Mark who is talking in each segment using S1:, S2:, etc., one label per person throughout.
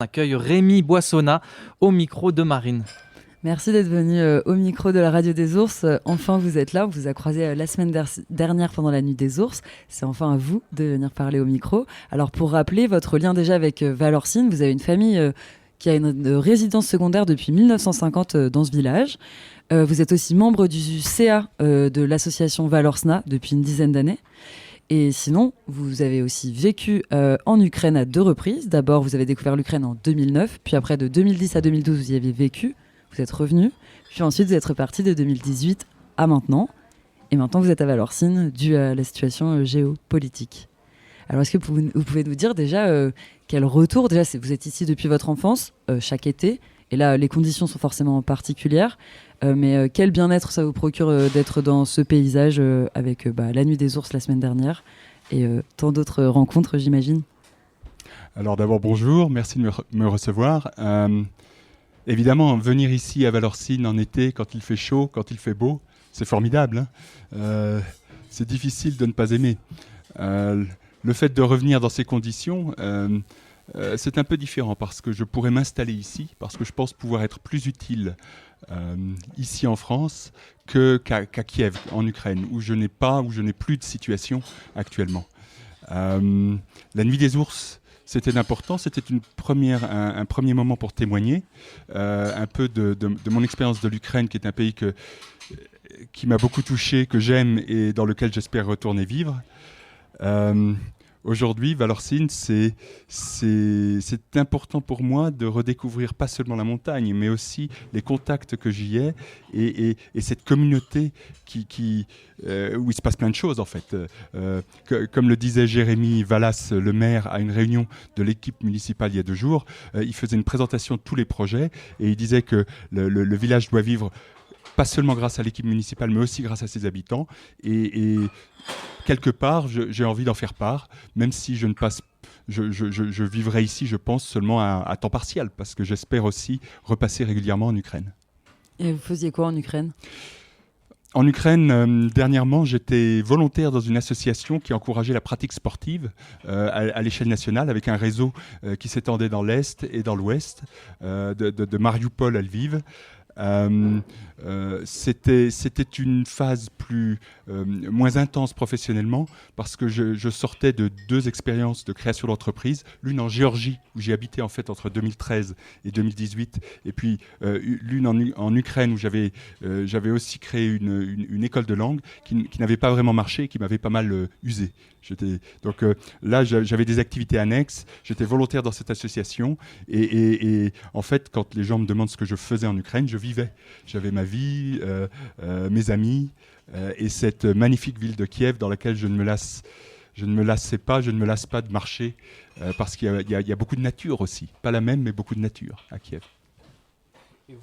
S1: On accueille Rémi Boissonnat au micro de Marine.
S2: Merci d'être venu au micro de la Radio des Ours. Enfin, vous êtes là. On vous a croisé la semaine dernière pendant la Nuit des Ours. C'est enfin à vous de venir parler au micro. Alors, pour rappeler votre lien déjà avec Valorcine, vous avez une famille qui a une résidence secondaire depuis 1950 dans ce village. Vous êtes aussi membre du CA de l'association Valorsna depuis une dizaine d'années. Et sinon, vous avez aussi vécu en Ukraine à 2 reprises. D'abord, vous avez découvert l'Ukraine en 2009, puis après de 2010 à 2012, vous y avez vécu. Vous êtes revenu, puis ensuite vous êtes reparti de 2018 à maintenant. Et maintenant, vous êtes à Valorcine, dû à la situation géopolitique. Alors, est-ce que vous pouvez nous dire déjà quel retour, déjà, vous êtes ici depuis votre enfance, chaque été, et là, les conditions sont forcément particulières, mais quel bien-être ça vous procure d'être dans ce paysage avec la Nuit des Ours la semaine dernière et tant d'autres rencontres, j'imagine.
S3: Alors d'abord, bonjour, merci de me recevoir. Évidemment, venir ici à Valorcine en été, quand il fait chaud, quand il fait beau, c'est formidable. C'est difficile de ne pas aimer. Le fait de revenir dans ces conditions, c'est un peu différent parce que je pourrais m'installer ici, parce que je pense pouvoir être plus utile ici en France qu'à Kiev, en Ukraine, où je n'ai plus de situation actuellement. La Nuit des Ours, c'était important, c'était un premier moment pour témoigner un peu de mon expérience de l'Ukraine, qui est un pays qui m'a beaucoup touché, que j'aime et dans lequel j'espère retourner vivre. Aujourd'hui, Valorcine, c'est important pour moi de redécouvrir pas seulement la montagne, mais aussi les contacts que j'y ai et cette communauté où il se passe plein de choses en fait. Comme le disait Jérémy Vallas, le maire, à une réunion de l'équipe municipale il y a 2 jours, il faisait une présentation de tous les projets et il disait que le village doit vivre pas seulement grâce à l'équipe municipale, mais aussi grâce à ses habitants. Et quelque part, j'ai envie d'en faire part, même si je vivrai ici, je pense, seulement à temps partiel, parce que j'espère aussi repasser régulièrement en Ukraine.
S2: Et vous faisiez quoi en Ukraine ?
S3: En Ukraine, dernièrement, j'étais volontaire dans une association qui encourageait la pratique sportive à l'échelle nationale, avec un réseau qui s'étendait dans l'Est et dans l'Ouest, de Mariupol à Lviv. C'était une phase moins intense professionnellement parce que je sortais de 2 expériences de création d'entreprise, l'une en Géorgie où j'ai habité en fait entre 2013 et 2018 et puis l'une en Ukraine où j'avais aussi créé une école de langue qui n'avait pas vraiment marché et qui m'avait pas mal usé. Donc là j'avais des activités annexes, j'étais volontaire dans cette association et en fait quand les gens me demandent ce que je faisais en Ukraine, je vivais. J'avais ma vie, mes amis et cette magnifique ville de Kiev dans laquelle je ne me lasse pas de marcher parce qu'il y a beaucoup de nature aussi. Pas la même, mais beaucoup de nature à Kiev.
S1: Et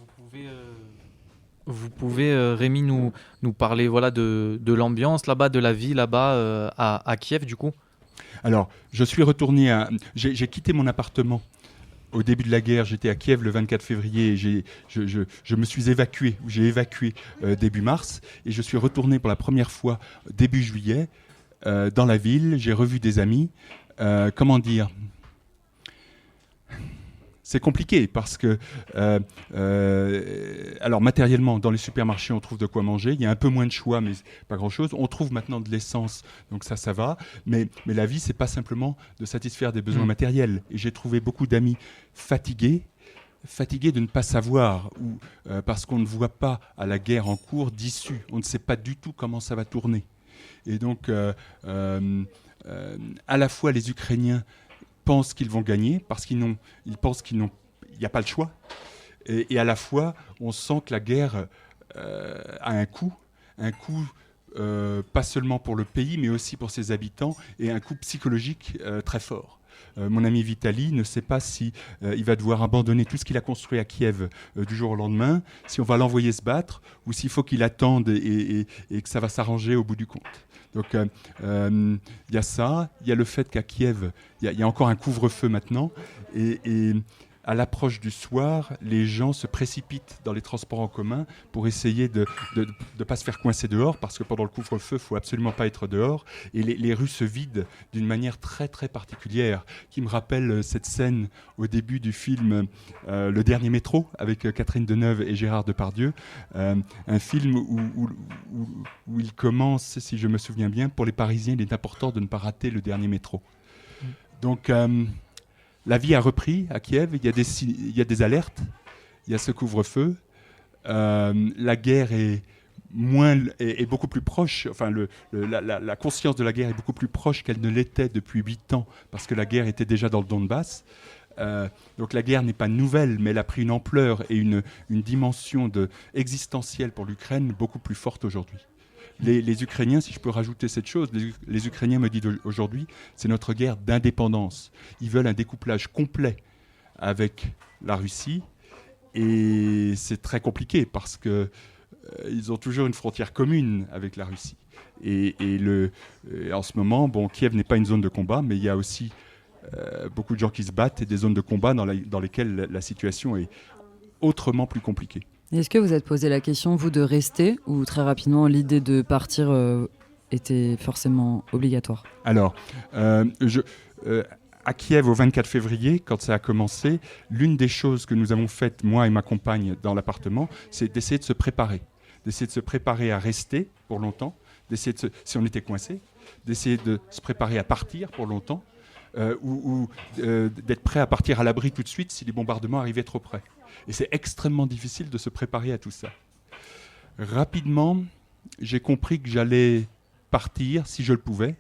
S1: vous pouvez Rémi, nous parler de l'ambiance là-bas, de la vie là-bas à Kiev du coup ?
S3: Alors, je suis retourné j'ai quitté mon appartement. Au début de la guerre, j'étais à Kiev le 24 février et je me suis évacué, j'ai évacué début mars et je suis retourné pour la première fois début juillet dans la ville. J'ai revu des amis. Comment dire ? C'est compliqué parce que, alors matériellement, dans les supermarchés, on trouve de quoi manger. Il y a un peu moins de choix, mais pas grand-chose. On trouve maintenant de l'essence, donc ça va. Mais la vie, c'est pas simplement de satisfaire des besoins matériels. Et j'ai trouvé beaucoup d'amis fatigués de ne pas savoir, parce qu'on ne voit pas à la guerre en cours d'issue. On ne sait pas du tout comment ça va tourner. Et donc, à la fois les Ukrainiens pensent qu'ils vont gagner parce qu'ils pensent qu'il n'y a pas le choix. Et à la fois, on sent que la guerre a un coût pas seulement pour le pays, mais aussi pour ses habitants, et un coût psychologique très fort. Mon ami Vitali ne sait pas si il va devoir abandonner tout ce qu'il a construit à Kiev du jour au lendemain, si on va l'envoyer se battre, ou s'il faut qu'il attende et que ça va s'arranger au bout du compte. Donc il y a ça, il y a le fait qu'à Kiev, il y a encore un couvre-feu maintenant, et à l'approche du soir, les gens se précipitent dans les transports en commun pour essayer de ne pas se faire coincer dehors, parce que pendant le couvre-feu, il ne faut absolument pas être dehors. Et les rues se vident d'une manière très très particulière, qui me rappelle cette scène au début du film Le Dernier Métro, avec Catherine Deneuve et Gérard Depardieu. Un film où il commence, si je me souviens bien, pour les Parisiens, il est important de ne pas rater le dernier métro. Donc... la vie a repris à Kiev, il y a des alertes, il y a ce couvre-feu, la guerre est beaucoup plus proche, enfin la conscience de la guerre est beaucoup plus proche qu'elle ne l'était depuis 8 ans, parce que la guerre était déjà dans le Donbass. Donc la guerre n'est pas nouvelle, mais elle a pris une ampleur et une dimension existentielle pour l'Ukraine beaucoup plus forte aujourd'hui. Les Ukrainiens, si je peux rajouter cette chose, les Ukrainiens me disent aujourd'hui, c'est notre guerre d'indépendance. Ils veulent un découplage complet avec la Russie et c'est très compliqué parce qu'ils ont toujours une frontière commune avec la Russie. Et en ce moment, Kiev n'est pas une zone de combat, mais il y a aussi beaucoup de gens qui se battent et des zones de combat dans lesquelles la situation est autrement plus compliquée.
S2: Est-ce que vous êtes posé la question, vous, de rester, ou très rapidement, l'idée de partir était forcément obligatoire ?
S3: Alors, à Kiev, au 24 février, quand ça a commencé, l'une des choses que nous avons faites, moi et ma compagne, dans l'appartement, c'est d'essayer de se préparer à rester pour longtemps, si on était coincé, d'essayer de se préparer à partir pour longtemps, ou d'être prêt à partir à l'abri tout de suite si les bombardements arrivaient trop près. Et c'est extrêmement difficile de se préparer à tout ça. Rapidement, j'ai compris que j'allais partir, si je le pouvais,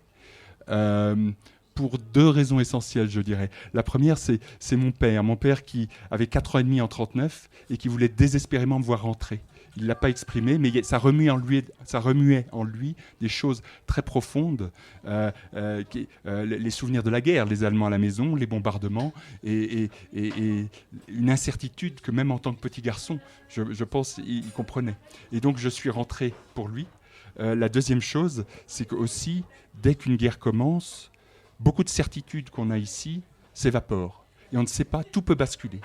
S3: pour 2 raisons essentielles, je dirais. La première, c'est mon père qui avait 4 ans et demi en 1939 et qui voulait désespérément me voir rentrer. Il ne l'a pas exprimé, mais ça remuait en lui des choses très profondes, les souvenirs de la guerre, les Allemands à la maison, les bombardements, et une incertitude que même en tant que petit garçon, je pense, il comprenait. Et donc je suis rentré pour lui. La deuxième chose, c'est qu'aussi, dès qu'une guerre commence, beaucoup de certitudes qu'on a ici s'évaporent. Et on ne sait pas, tout peut basculer.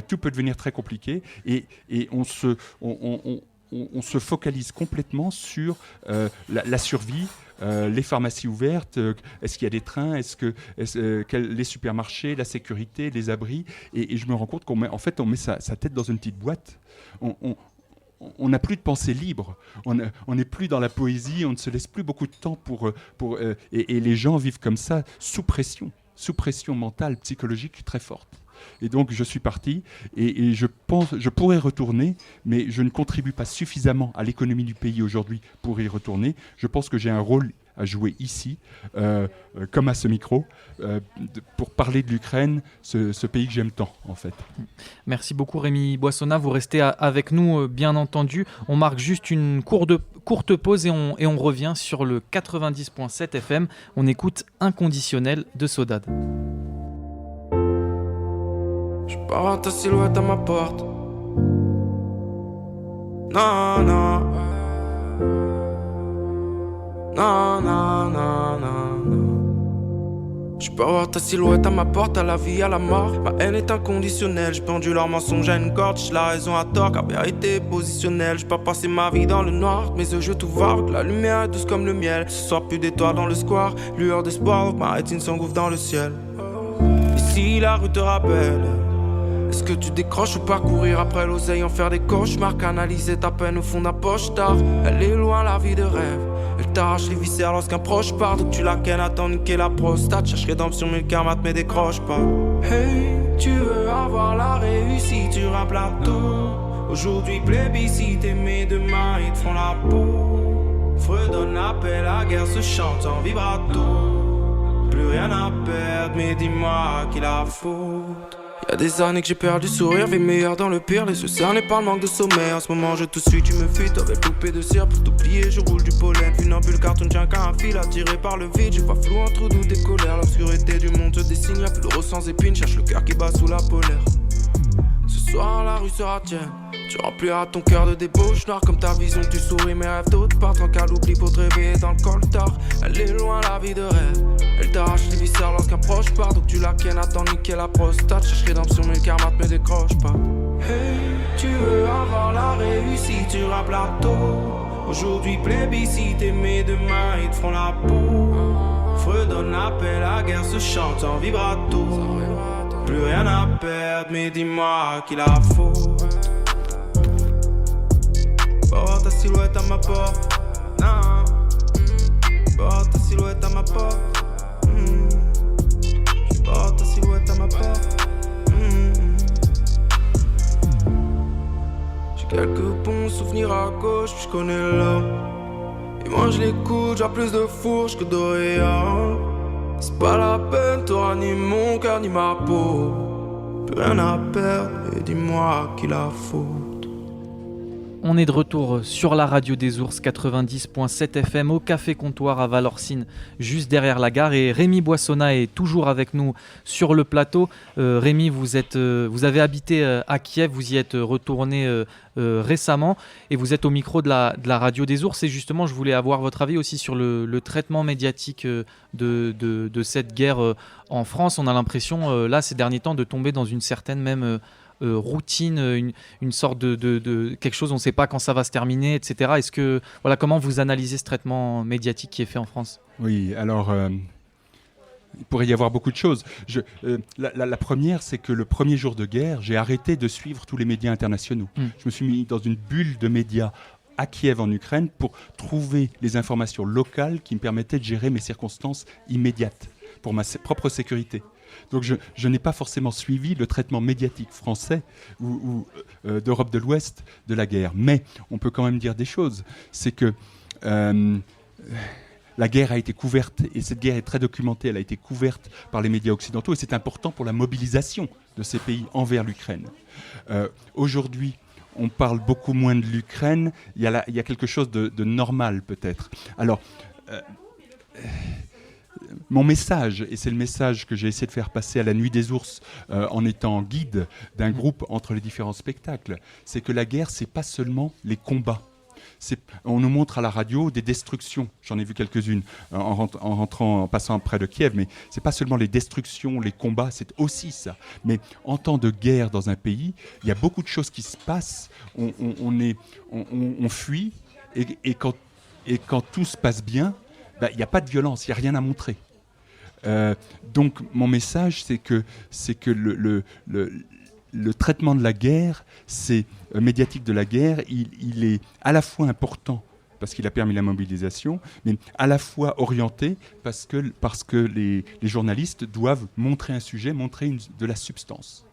S3: Tout peut devenir très compliqué et on se focalise complètement sur la survie, les pharmacies ouvertes, est-ce qu'il y a des trains, les supermarchés, la sécurité, les abris, et je me rends compte qu'on met sa tête dans une petite boîte. On n'a plus de pensée libre, on n'est plus dans la poésie, on ne se laisse plus beaucoup de temps et les gens vivent comme ça sous pression mentale, psychologique très forte. Et donc je suis parti et je pense, je pourrais retourner, mais je ne contribue pas suffisamment à l'économie du pays aujourd'hui pour y retourner. Je pense que j'ai un rôle à jouer ici, comme à ce micro, pour parler de l'Ukraine, ce pays que j'aime tant, en fait.
S1: Merci beaucoup Rémi Boissonnat, vous restez avec nous, bien entendu. On marque juste une courte pause et on revient sur le 90.7 FM. On écoute Inconditionnel de Sodade.
S4: Je pars voir ta silhouette à ma porte. Non, non. Non, non, non, non, non. Je peux voir ta silhouette à ma porte, à la vie, à la mort. Ma haine est inconditionnelle, j'ai pendu leur mensonge à une corde. J'ai la raison à tort, car vérité est positionnelle. J'ai pas passé ma vie dans le noir, mes yeux je tout voir. La lumière est douce comme le miel. Ce soir plus d'étoiles dans le square, lueur d'espoir, ma rétine s'engouffre dans le ciel. Et si la rue te rappelle, est-ce que tu décroches ou pas courir après l'oseille, en faire des cauchemars, canaliser ta peine au fond d'un poche tard. Elle est loin la vie de rêve, elle t'arrache les viscères lorsqu'un proche part. Donc tu la kennes à t'en niquer la prostate. Cherche rédemption mais le karma te mais décroche pas. Hey, tu veux avoir la réussite sur un plateau. Aujourd'hui plébiscite mais demain ils te font la peau. Fredonne l'appel, la guerre se chante en vibrato. Plus rien à perdre mais dis-moi qui la faute. Y'a des années que j'ai perdu le sourire, vie meilleure dans le pire, les yeux cernés par le manque de sommeil. En ce moment je te suis, tu me fuis, t'avais poupée de cire pour t'oublier. Je roule du pollen, funambule car tu ne tiens qu'à un fil. Attiré par le vide, j'ai pas flou entre nous des colères. L'obscurité du monde se dessine, y'a plus de rose sans épines. Cherche le cœur qui bat sous la polaire. Ce soir la rue sera tienne, Tu rempliras ton cœur de débauche noire. Comme ta vision tu souris mes rêves d'autres partent en qu'à l'oubli pour te réveiller dans le coltard. Elle est loin la vie de rêve. Elle t'arrache les viscères lorsqu'un proche part. Donc tu la kennes à t'en niquer la prostate. Cherche rédemption mais le karma te me décroche pas. Hey, tu veux avoir la réussite sur un plateau. Aujourd'hui plébiscité mais demain ils te feront la peau. Fredonne l'appel à guerre se chante en vibrato. Plus rien à perdre mais dis-moi qu'il a faute. Pas voir ta silhouette à ma porte. Non. Pas voir ta silhouette à ma porte. Pas voir ta silhouette à ma porte. J'ai quelques bons souvenirs à gauche, puis je connais l'homme. Et moi je l'écoute, j'ai plus de fourche que d'oreillons. C'est pas la peine, t'auras ni mon cœur ni ma peau. Plus rien à perdre, et dis-moi qu'il a faute.
S1: On est de retour sur la radio des ours 90.7 FM au Café Comptoir à Valorcine, juste derrière la gare. Et Rémi Boissonnat est toujours avec nous sur le plateau. Rémi, vous avez habité à Kiev, vous y êtes retourné récemment et vous êtes au micro de la radio des ours. Et justement, je voulais avoir votre avis aussi sur le traitement médiatique de cette guerre en France. On a l'impression, là, ces derniers temps, de tomber dans une certaine même... routine, une sorte de quelque chose, on ne sait pas quand ça va se terminer, etc. Est-ce que, voilà, comment vous analysez ce traitement médiatique qui est fait en France ?
S3: Oui, alors il pourrait y avoir beaucoup de choses. La première, c'est que le premier jour de guerre, j'ai arrêté de suivre tous les médias internationaux. Je me suis mis dans une bulle de médias à Kiev en Ukraine pour trouver les informations locales qui me permettaient de gérer mes circonstances immédiates pour ma propre sécurité. Donc je n'ai pas forcément suivi le traitement médiatique français ou d'Europe de l'Ouest de la guerre. Mais on peut quand même dire des choses. C'est que la guerre a été couverte, et cette guerre est très documentée, elle a été couverte par les médias occidentaux, et c'est important pour la mobilisation de ces pays envers l'Ukraine. Aujourd'hui, on parle beaucoup moins de l'Ukraine. Il y a quelque chose de normal peut-être. Alors... mon message, et c'est le message que j'ai essayé de faire passer à la Nuit des Ours en étant guide d'un groupe entre les différents spectacles, c'est que la guerre, c'est pas seulement les combats. On nous montre à la radio des destructions, j'en ai vu quelques-unes en passant près de Kiev, mais c'est pas seulement les destructions, les combats, c'est aussi ça. Mais en temps de guerre dans un pays, il y a beaucoup de choses qui se passent, on fuit, et quand tout se passe bien, il n'y a pas de violence, il n'y a rien à montrer. Donc mon message, c'est que le traitement de la guerre, médiatique de la guerre, il est à la fois important parce qu'il a permis la mobilisation, mais à la fois orienté parce que les journalistes doivent montrer un sujet, montrer de la substance.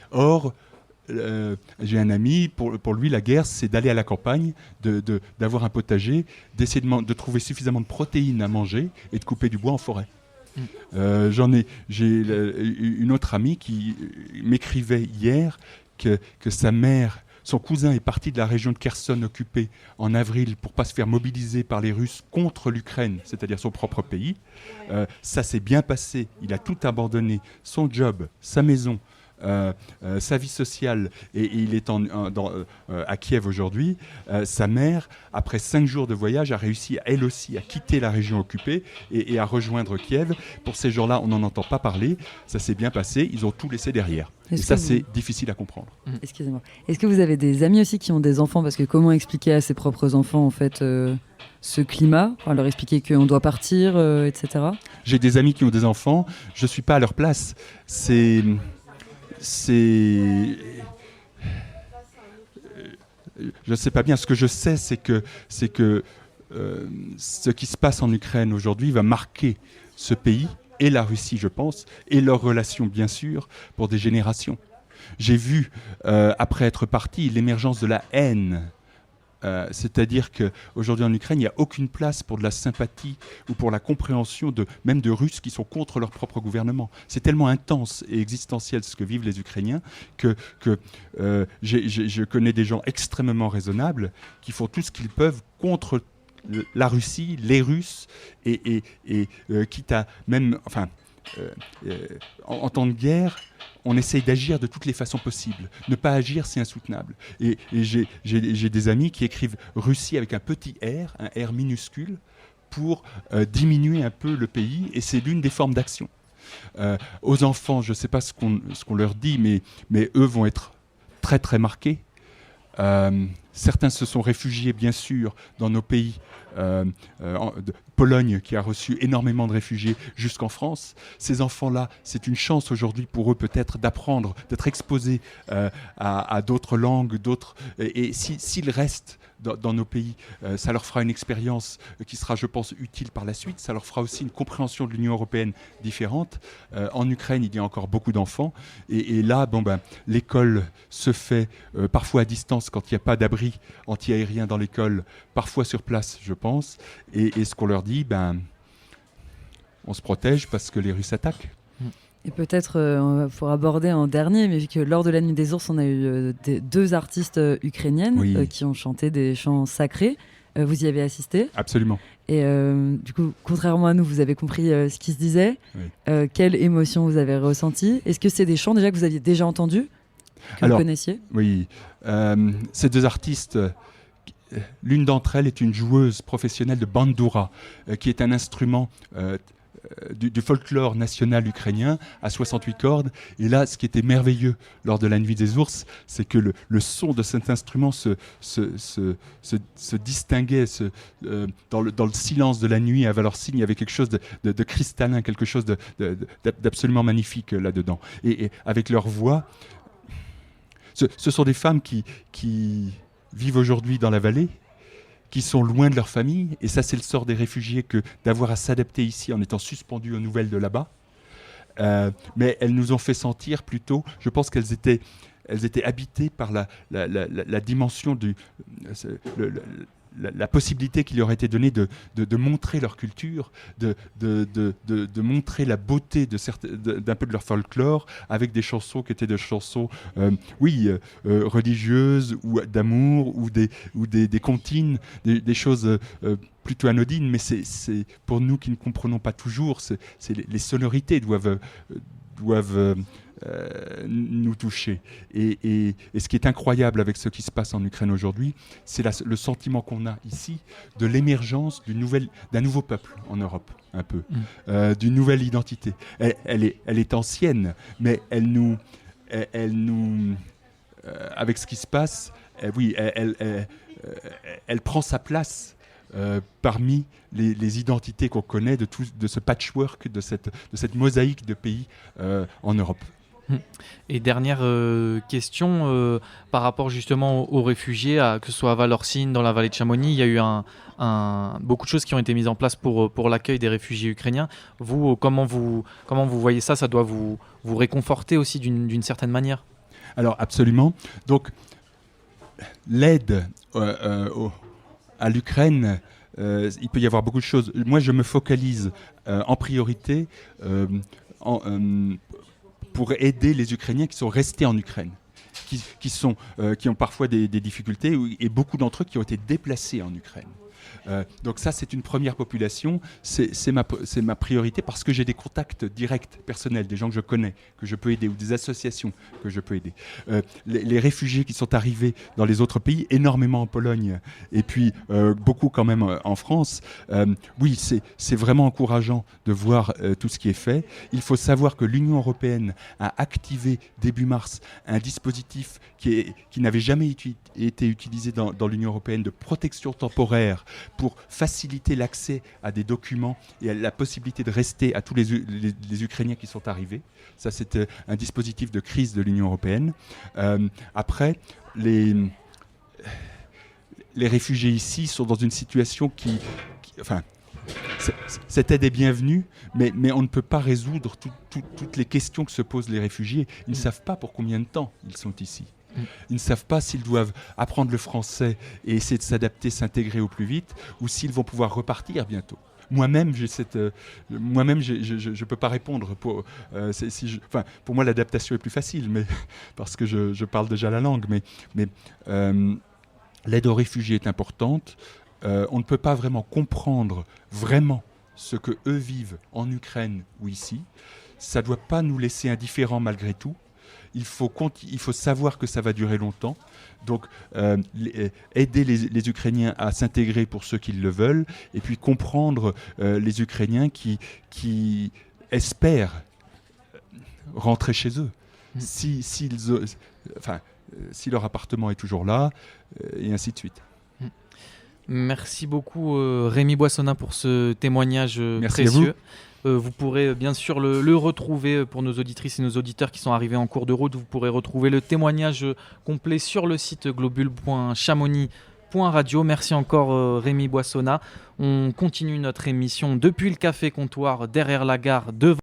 S3: Or, j'ai un ami, pour lui la guerre c'est d'aller à la campagne, d'avoir un potager, d'essayer de trouver suffisamment de protéines à manger et de couper du bois en forêt. J'ai une autre amie qui m'écrivait hier que son cousin est parti de la région de Kherson occupée en avril pour ne pas se faire mobiliser par les Russes contre l'Ukraine, c'est-à-dire son propre pays. Ça s'est bien passé, il a tout abandonné, son job, sa maison, sa vie sociale, et il est à Kiev aujourd'hui. Sa mère, après 5 jours de voyage, a réussi elle aussi à quitter la région occupée et à rejoindre Kiev. Pour ces gens-là, on n'en entend pas parler. Ça s'est bien passé, ils ont tout laissé derrière. Et ça, c'est difficile à comprendre.
S2: Excusez-moi. Est-ce que vous avez des amis aussi qui ont des enfants ? Parce que comment expliquer à ses propres enfants, en fait, ce climat ? Leur expliquer qu'on doit partir, etc.
S3: J'ai des amis qui ont des enfants. Je ne suis pas à leur place. Je ne sais pas bien. Ce que je sais, c'est que ce qui se passe en Ukraine aujourd'hui va marquer ce pays et la Russie, je pense, et leurs relations, bien sûr, pour des générations. J'ai vu, après être parti, l'émergence de la haine. C'est-à-dire qu'aujourd'hui en Ukraine, il n'y a aucune place pour de la sympathie ou pour la compréhension même de Russes qui sont contre leur propre gouvernement. C'est tellement intense et existentiel ce que vivent les Ukrainiens que je connais des gens extrêmement raisonnables qui font tout ce qu'ils peuvent contre la Russie, les Russes, et quitte à même... en temps de guerre, on essaye d'agir de toutes les façons possibles. Ne pas agir, c'est insoutenable. Et j'ai des amis qui écrivent Russie avec un petit R, un R minuscule, pour diminuer un peu le pays, et c'est l'une des formes d'action. Aux enfants, je ne sais pas ce qu'on leur dit, mais eux vont être très très marqués. Certains se sont réfugiés, bien sûr, dans nos pays. Pologne, qui a reçu énormément de réfugiés, jusqu'en France. Ces enfants-là, c'est une chance aujourd'hui pour eux peut-être d'apprendre, d'être exposés à d'autres langues, et s'ils restent dans nos pays, ça leur fera une expérience qui sera, je pense, utile par la suite. Ça leur fera aussi une compréhension de l'Union européenne différente. En Ukraine, il y a encore beaucoup d'enfants. Et là, l'école se fait parfois à distance quand il n'y a pas d'abri anti-aérien dans l'école, parfois sur place, je pense. Et ce qu'on leur dit, on se protège parce que les Russes attaquent.
S2: Et peut-être pour aborder en dernier, mais vu que lors de la Nuit des Ours, on a eu deux artistes ukrainiennes qui ont chanté des chants sacrés. Vous y avez assisté ?
S3: Absolument.
S2: Et du coup, contrairement à nous, vous avez compris ce qui se disait. Oui. Quelle émotion vous avez ressentie ? Est-ce que c'est des chants déjà que vous aviez déjà entendus, que vous connaissiez ?
S3: Oui. Ces deux artistes... L'une d'entre elles est une joueuse professionnelle de bandura, qui est un instrument du folklore national ukrainien à 68 cordes. Et là, ce qui était merveilleux lors de la Nuit des Ours, c'est que le son de cet instrument se distinguait dans le silence de la nuit à Valorcine. Il y avait quelque chose de cristallin, quelque chose d'absolument magnifique là-dedans. Et avec leur voix, ce sont des femmes qui vivent aujourd'hui dans la vallée, qui sont loin de leur famille, et ça c'est le sort des réfugiés que d'avoir à s'adapter ici en étant suspendus aux nouvelles de là-bas. Mais elles nous ont fait sentir plutôt, je pense qu'elles étaient habitées par la dimension la possibilité qui leur a été donnée de montrer leur culture, de montrer la beauté d'un peu de leur folklore, avec des chansons qui étaient des chansons, religieuses, ou d'amour, ou des comptines, des choses plutôt anodines, mais c'est pour nous qui ne comprenons pas toujours, les sonorités doivent nous toucher. Et ce qui est incroyable avec ce qui se passe en Ukraine aujourd'hui, c'est le sentiment qu'on a ici de l'émergence d'un nouveau peuple en Europe, un peu, d'une nouvelle identité. Elle est ancienne, mais elle nous avec ce qui se passe, elle prend sa place parmi les identités qu'on connaît de ce patchwork, de cette mosaïque de pays en Europe.
S1: Et dernière question, par rapport justement aux réfugiés, que ce soit à Valorcine, dans la vallée de Chamonix, il y a eu beaucoup de choses qui ont été mises en place pour l'accueil des réfugiés ukrainiens. Vous, comment vous voyez ça ? Ça doit vous réconforter aussi d'une certaine manière ?
S3: Alors absolument. Donc l'aide à l'Ukraine, il peut y avoir beaucoup de choses. Moi, je me focalise en priorité pour aider les Ukrainiens qui sont restés en Ukraine, qui ont parfois des difficultés, et beaucoup d'entre eux qui ont été déplacés en Ukraine. Donc ça, c'est une première population, c'est ma priorité, parce que j'ai des contacts directs, personnels, des gens que je connais, que je peux aider, ou des associations que je peux aider. Les réfugiés qui sont arrivés dans les autres pays, énormément en Pologne, et puis beaucoup quand même en France, oui, c'est vraiment encourageant de voir tout ce qui est fait. Il faut savoir que l'Union européenne a activé début mars un dispositif qui n'avait jamais été utilisé dans l'Union européenne, de protection temporaire, pour faciliter l'accès à des documents et à la possibilité de rester à tous les Ukrainiens qui sont arrivés. Ça, c'est un dispositif de crise de l'Union européenne. Après, les réfugiés ici sont dans une situation cette aide est bienvenue, mais on ne peut pas résoudre toutes les questions que se posent les réfugiés. Ils ne savent pas pour combien de temps ils sont ici. Ils ne savent pas s'ils doivent apprendre le français et essayer de s'adapter, s'intégrer au plus vite, ou s'ils vont pouvoir repartir bientôt. Moi-même, je ne peux pas répondre. Pour moi, l'adaptation est plus facile, mais parce que je parle déjà la langue. Mais l'aide aux réfugiés est importante. On ne peut pas vraiment comprendre ce que eux vivent en Ukraine ou ici. Ça ne doit pas nous laisser indifférents malgré tout. il faut savoir que ça va durer longtemps. Donc, aider les Ukrainiens à s'intégrer pour ceux qui le veulent, et puis comprendre les Ukrainiens qui espèrent rentrer chez eux. Si leur appartement est toujours là, et ainsi de suite.
S1: Merci beaucoup Rémi Boissonnas pour ce témoignage
S3: Merci
S1: précieux. Vous pourrez bien sûr le retrouver pour nos auditrices et nos auditeurs qui sont arrivés en cours de route. Vous pourrez retrouver le témoignage complet sur le site globule.chamonix.radio. Merci encore Rémi Boissonnas. On continue notre émission depuis le Café Comptoir derrière la gare de